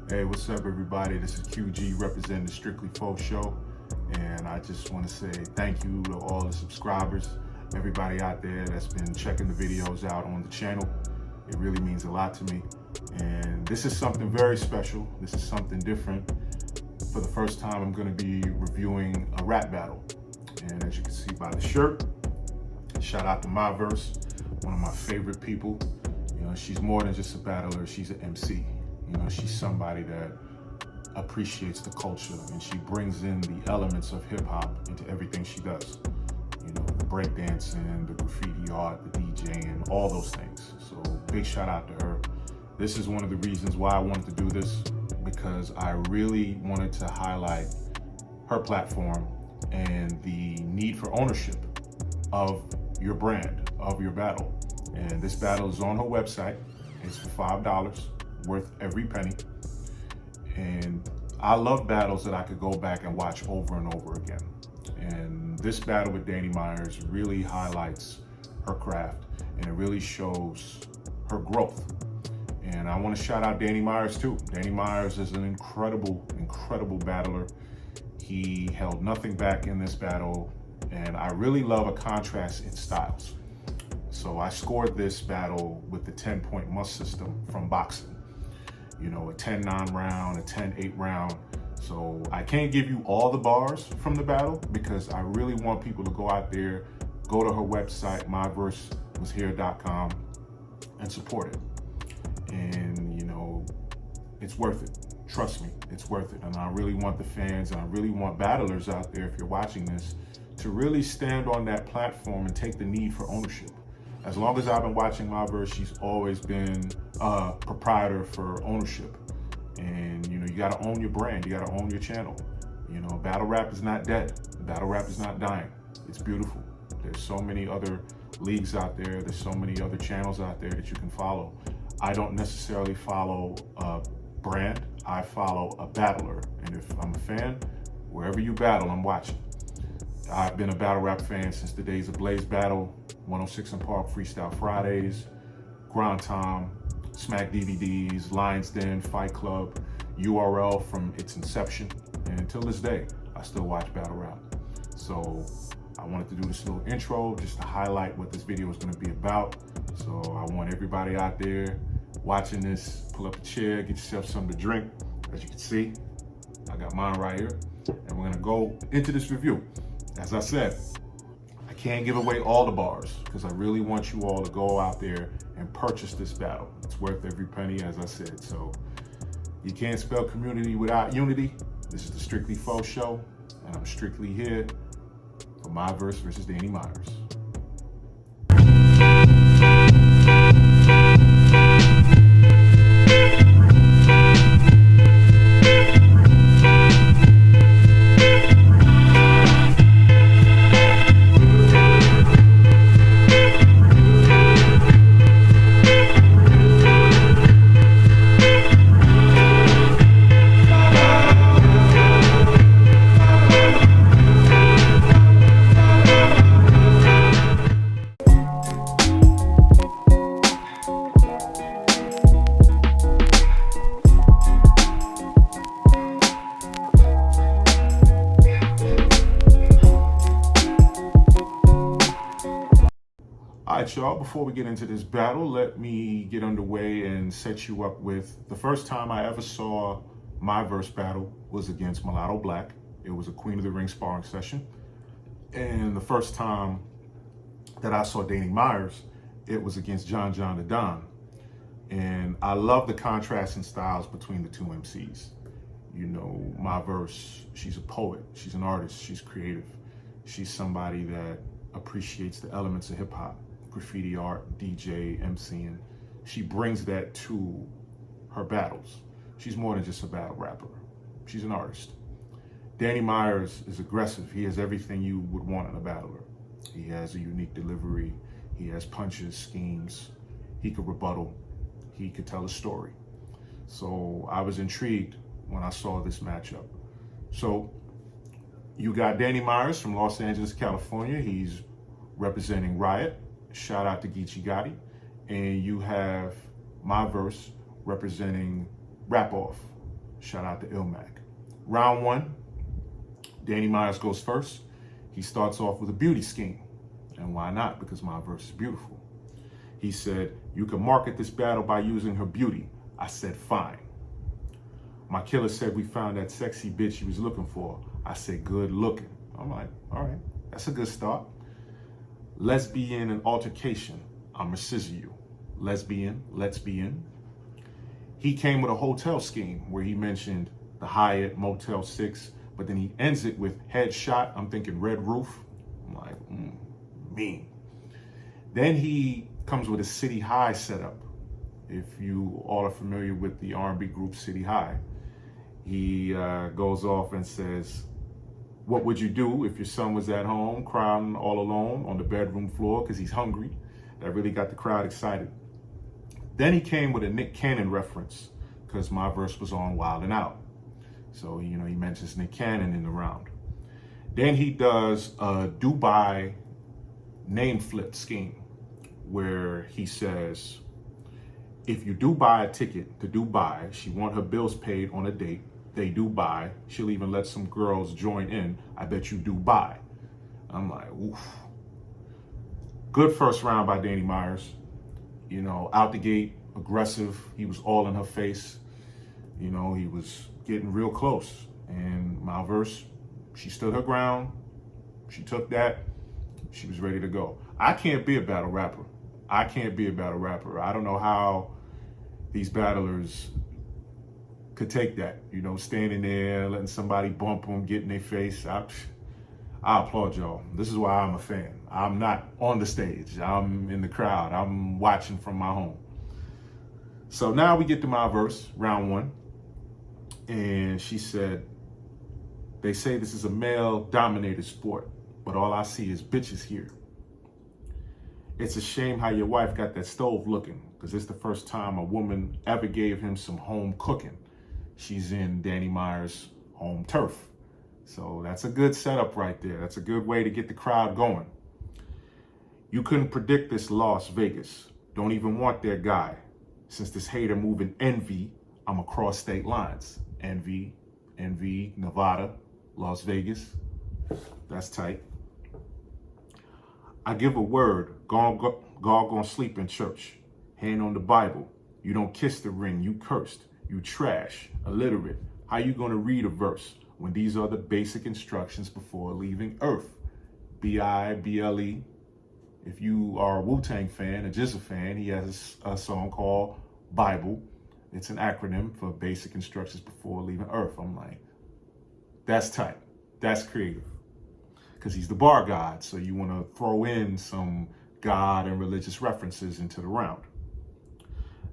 Hey, what's up, everybody? This is QG representing the Strictly Faux Show, and I just want to say thank you to all the subscribers, everybody out there that's been checking the videos out on the channel. It really means a lot to me, and this is something very special. This is something different. For the first time, I'm going to be reviewing a rap battle, and as you can see by the shirt, shout out to Myverse, one of my favorite people. You know, she's more than just a battler, she's an MC. You know, she's somebody that appreciates the culture, and she brings in the elements of hip hop into everything she does. You know, the breakdancing, the graffiti art, the DJing, all those things. So big shout out to her. This is one of the reasons why I wanted to do this, because I really wanted to highlight her platform and the need for ownership of your brand, of your battle. And this battle is on her website. It's for $5, worth every penny. And I love battles that I could go back and watch over and over again. And this battle with Danny Myers really highlights her craft, and it really shows her growth. And I want to shout out Danny Myers too. Danny Myers is an incredible, incredible battler. He held nothing back in this battle, and I really love a contrast in styles. So I scored this battle with the 10-point must system from boxing. You know, a 10-9 round, a 10-8 round. So I can't give you all the bars from the battle, because I really want people to go out there, go to her website, myversewashere.com, and support it. And, you know, it's worth it. Trust me, it's worth it. And I really want the fans, and I really want battlers out there, if you're watching this, to really stand on that platform and take the need for ownership. As long as I've been watching Myverse, she's always been a proprietor for ownership. And, you know, you gotta own your brand, you gotta own your channel. You know, battle rap is not dead. Battle rap is not dying. It's beautiful. There's so many other leagues out there. There's so many other channels out there that you can follow. I don't necessarily follow a brand, I follow a battler. And if I'm a fan, wherever you battle, I'm watching. I've been a battle rap fan since the days of Blaze Battle, 106 & Park Freestyle Fridays, Grind Time, Smack DVDs, Lions Den, Fight Club, URL from its inception. And until this day, I still watch battle rap. So I wanted to do this little intro just to highlight what this video is going to be about. So I want everybody out there watching this, pull up a chair, get yourself something to drink. As you can see, I got mine right here. And we're going to go into this review. As I said, I can't give away all the bars, because I really want you all to go out there and purchase this battle. It's worth every penny, as I said. So you can't spell community without unity. This is the Strictly Faux Show, and I'm strictly here for Myverse versus Danny Myers. All right, y'all, before we get into this battle, let me get underway and set you up with the first time I ever saw Myverse battle was against Mulatto Black. It was a Queen of the Ring sparring session. And the first time that I saw Danny Myers, it was against John the Don. And I love the contrast in styles between the two MCs. You know, Myverse, she's a poet, she's an artist, she's creative. She's somebody that appreciates the elements of hip hop. Graffiti art, DJ, MCing. She brings that to her battles. She's more than just a battle rapper. She's an artist. Danny Myers is aggressive. He has everything you would want in a battler. He has a unique delivery. He has punches, schemes. He could rebuttal. He could tell a story. So I was intrigued when I saw this matchup. So you got Danny Myers from Los Angeles, California. He's representing Riot. Shout out to Geechee Gotti. And you have Myverse representing Rap Off. Shout out to Ilmac. Round one, Danny Myers goes first. He starts off with a beauty scheme. And why not? Because Myverse is beautiful. He said, you can market this battle by using her beauty. I said, fine. My killer said we found that sexy bitch he was looking for. I said, good looking. I'm like, all right, that's a good start. Let's be in an altercation. I'ma scissor you. Lesbian, let's be in. He came with a hotel scheme where he mentioned the Hyatt, Motel 6, but then he ends it with headshot. I'm thinking Red Roof. I'm like, mean. Then he comes with a City High setup. If you all are familiar with the R&B group City High, he goes off and says, what would you do if your son was at home crying all alone on the bedroom floor because he's hungry? That really got the crowd excited. Then he came with a Nick Cannon reference because Myverse was on Wild 'N Out. So, he mentions Nick Cannon in the round. Then he does a Dubai name flip scheme where he says, if you do buy a ticket to Dubai, she want her bills paid on a date, they do buy, she'll even let some girls join in, I bet you do buy. I'm like, oof. Good first round by Danny Myers. Out the gate, aggressive. He was all in her face. He was getting real close. And Myverse, she stood her ground. She took that. She was ready to go. I can't be a battle rapper. I don't know how these battlers could take that, standing there, letting somebody bump them, get in their face. I applaud y'all. This is why I'm a fan. I'm not on the stage. I'm in the crowd. I'm watching from my home. So now we get to Myverse, round one. And she said, they say this is a male-dominated sport, but all I see is bitches here. It's a shame how your wife got that stove looking, because it's the first time a woman ever gave him some home cooking. She's in Danny Myers' home turf. So that's a good setup right there. That's a good way to get the crowd going. You couldn't predict this Las Vegas. Don't even want their guy. Since this hater moving envy, I'm across state lines. Envy, Nevada, Las Vegas. That's tight. I give a word, God gonna sleep in church. Hand on the Bible. You don't kiss the ring, you cursed. You trash, illiterate. How you gonna read a verse when these are the basic instructions before leaving Earth? B-I-B-L-E. If you are a Wu-Tang fan, a GZA fan, he has a song called Bible. It's an acronym for basic instructions before leaving Earth. I'm like, that's tight. That's creative. Because he's the bar god, so you want to throw in some God and religious references into the round.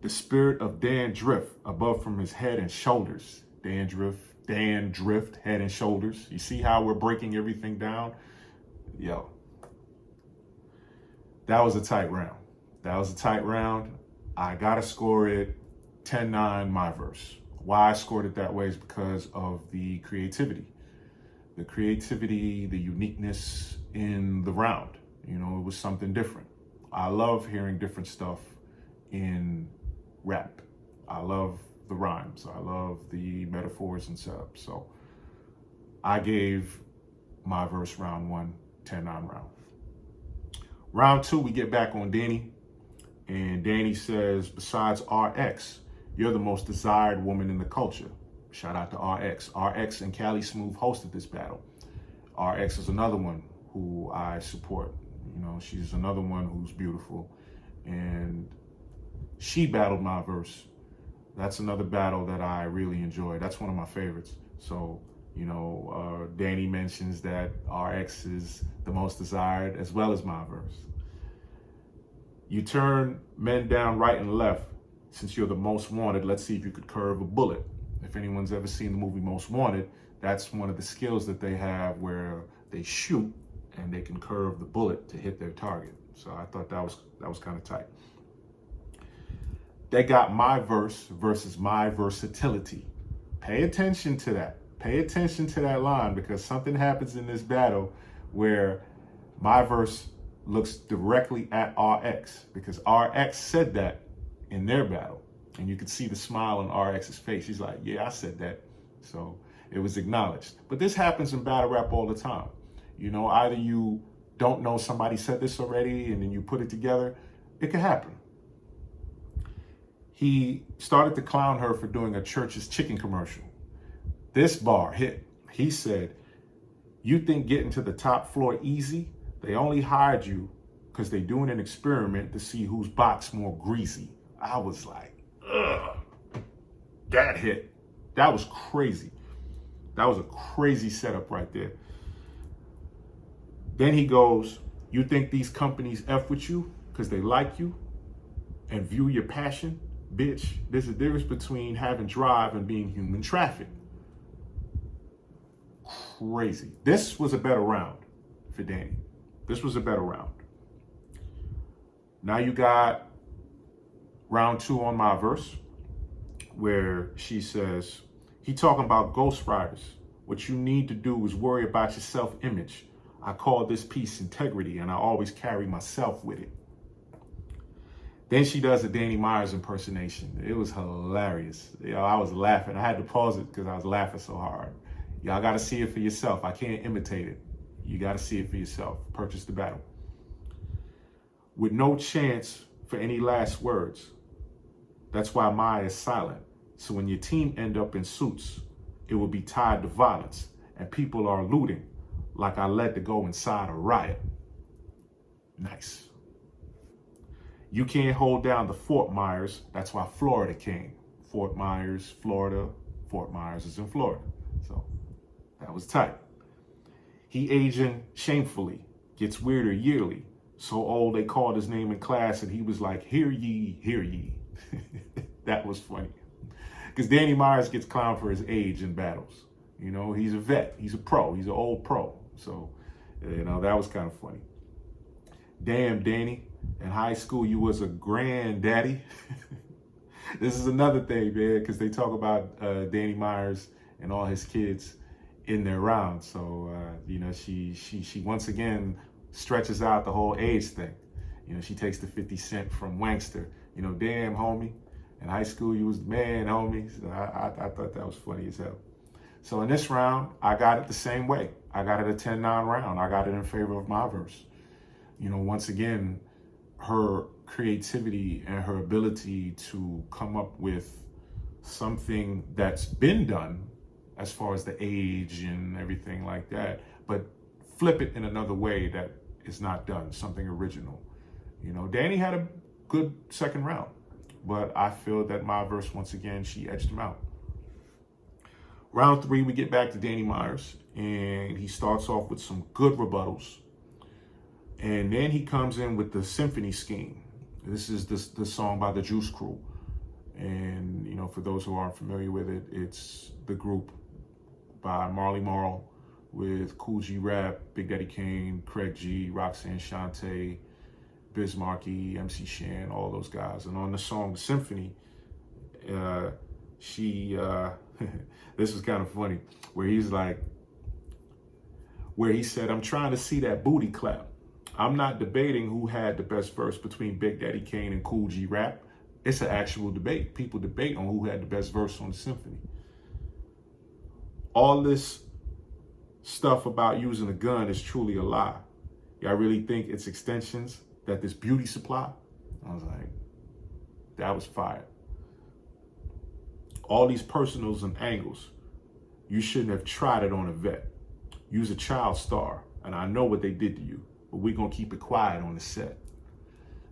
The spirit of Dan Drift above from his head and shoulders. Dan Drift, head and shoulders. You see how we're breaking everything down? Yo, that was a tight round. I got to score it 10-9 Myverse. Why I scored it that way is because of the creativity. The uniqueness in the round. It was something different. I love hearing different stuff in rap. I love the rhymes. I love the metaphors and setup. So I gave Myverse round one, 10-9 round. Round two, we get back on Danny. And Danny says, besides RX, you're the most desired woman in the culture. Shout out to RX. RX and Cali Smooth hosted this battle. RX is another one who I support. She's another one who's beautiful. And she battled Myverse. That's another battle that I really enjoyed. That's one of my favorites. So, Danny mentions that RX is the most desired as well as Myverse. You turn men down right and left. Since you're the most wanted, let's see if you could curve a bullet. If anyone's ever seen the movie Most Wanted, that's one of the skills that they have where they shoot and they can curve the bullet to hit their target. So I thought that was kind of tight. They got Myverse versus my versatility. Pay attention to that. Pay attention to that line because something happens in this battle where Myverse looks directly at RX because RX said that in their battle. And you could see the smile on RX's face. He's like, yeah, I said that. So it was acknowledged. But this happens in battle rap all the time. You know, either you don't know somebody said this already and then you put it together. It could happen. He started to clown her for doing a Church's Chicken commercial. This bar hit. He said, you think getting to the top floor easy? They only hired you because they're doing an experiment to see whose box more greasy. I was like, ugh, that hit. That was crazy. That was a crazy setup right there. Then he goes, you think these companies F with you because they like you and view your passion? Bitch, there's a difference between having drive and being human traffic. Crazy. This was a better round for Danny. This was a better round. Now you got round 2 on Myverse, where she says, he talking about ghostwriters. What you need to do is worry about your self-image. I call this piece integrity, and I always carry myself with it. Then she does a Danny Myers impersonation. It was hilarious. I was laughing. I had to pause it because I was laughing so hard. Y'all got to see it for yourself. I can't imitate it. You got to see it for yourself. Purchase the battle. With no chance for any last words. That's why Maya is silent. So when your team end up in suits, it will be tied to violence and people are looting like I led to go inside a riot. Nice. You can't hold down the Fort Myers. That's why Florida came. Fort Myers, Florida. Fort Myers is in Florida. So that was tight. He aging shamefully. Gets weirder yearly. So old they called his name in class and he was like, hear ye, hear ye. That was funny. Because Danny Myers gets clowned for his age in battles. You know, he's a vet. He's a pro. He's an old pro. So, you know, that was kind of funny. Damn, Danny. In high school, you was a granddaddy. This is another thing, man, because they talk about Danny Myers and all his kids in their round. So, you know, she once again stretches out the whole age thing. You know, she takes the 50 Cent from Wankster. You know, damn, homie. In high school, you was the man, homie. So I thought that was funny as hell. So in this round, I got it the same way. I got it a 10-9 round. I got it in favor of Myverse. You know, once again, her creativity and her ability to come up with something that's been done as far as the age and everything like that, but flip it in another way that is not done, something original. You know, Danny had a good second round, but I feel that Myverse, once again, she edged him out. Round 3, we get back to Danny Myers, and he starts off with some good rebuttals. And then he comes in with the symphony scheme. This is the song by the Juice Crew. And, you know, for those who aren't familiar with it, it's the group by Marley Marl with Cool G Rap, Big Daddy Kane, Craig G, Roxanne Shante, Biz Markie, MC Shan, all those guys. And on the song, The Symphony, this was kind of funny, where he said, I'm trying to see that booty clap. I'm not debating who had the best verse between Big Daddy Kane and Cool G Rap. It's an actual debate. People debate on who had the best verse on the symphony. All this stuff about using a gun is truly a lie. Y'all really think it's extensions that this beauty supply? I was like, that was fire. All these personals and angles, you shouldn't have tried it on a vet. Use a child star, and I know what they did to you, but we're gonna keep it quiet on the set.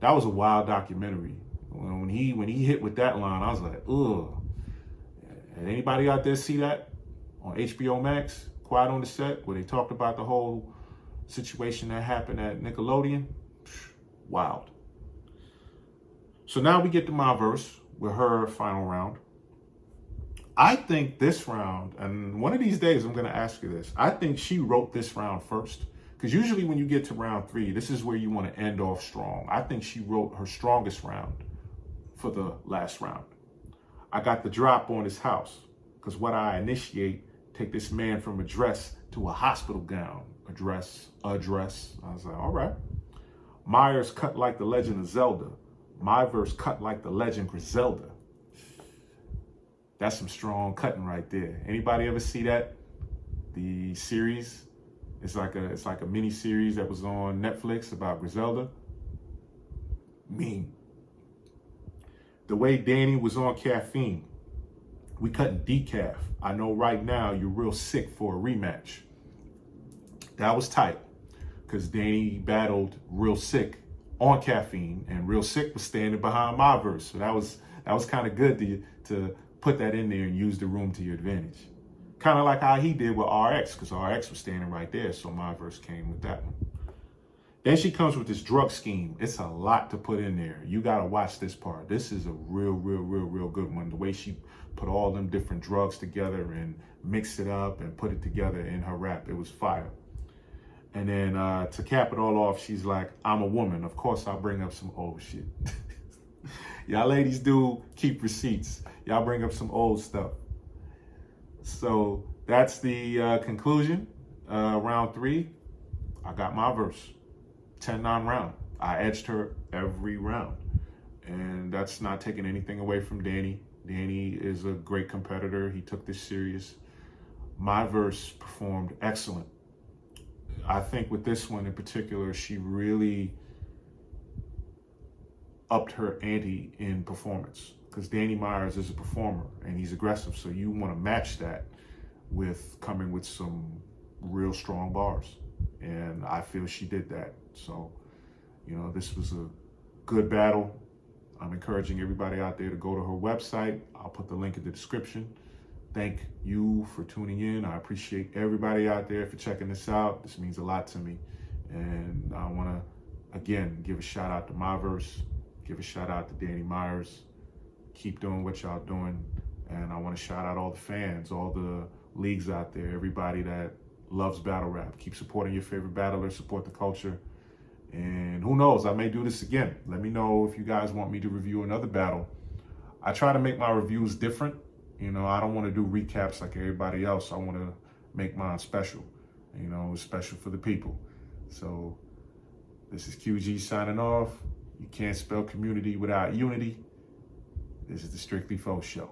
That was a wild documentary. When he hit with that line, I was like, ugh. Did anybody out there see that on HBO Max, Quiet on the Set, where they talked about the whole situation that happened at Nickelodeon? Wild. So now we get to Myverse with her final round. I think this round, and one of these days I'm going to ask you this, I think she wrote this round first. Because usually when you get to round 3, this is where you want to end off strong. I think she wrote her strongest round for the last round. I got the drop on his house, because what I initiate, take this man from a dress to a hospital gown. A dress. I was like, all right. Myers cut like the Legend of Zelda. Myverse cut like the Legend Griselda. That's some strong cutting right there. Anybody ever see that? The series, it's like a mini series that was on Netflix about Griselda. Mean. The way Danny was on caffeine, we cutting decaf. I know right now you're real sick for a rematch. That was tight because Danny battled Real Sick on caffeine, and Real Sick was standing behind Myverse. So that was kind of good to put that in there and use the room to your advantage. Kind of like how he did with RX, because RX was standing right there, so Myverse came with that one. Then she comes with this drug scheme. It's a lot to put in there. You gotta watch this part. This is a real good one. The way she put all them different drugs together and mixed it up and put it together in her rap, it was fire. And then to cap it all off, she's like, I'm a woman. Of course, I'll bring up some old shit. Y'all ladies do keep receipts. Y'all bring up some old stuff. So that's the conclusion. Round 3, I got Myverse. 10-9 round. I edged her every round. And that's not taking anything away from Danny. Danny is a great competitor. He took this serious. Myverse performed excellent. I think with this one in particular, she really upped her ante in performance, because Danny Myers is a performer and he's aggressive. So you want to match that with coming with some real strong bars. And I feel she did that. So, you know, this was a good battle. I'm encouraging everybody out there to go to her website. I'll put the link in the description. Thank you for tuning in. I appreciate everybody out there for checking this out. This means a lot to me. And I want to, again, give a shout out to Myverse. Give a shout out to Danny Myers. Keep doing what y'all doing. And I want to shout out all the fans, all the leagues out there, everybody that loves battle rap. Keep supporting your favorite battler, support the culture. And who knows, I may do this again. Let me know if you guys want me to review another battle. I try to make my reviews different. You know, I don't want to do recaps like everybody else. I want to make mine special. You know, special for the people. So this is QG signing off. You can't spell community without unity. This is the Strictly Faux Show.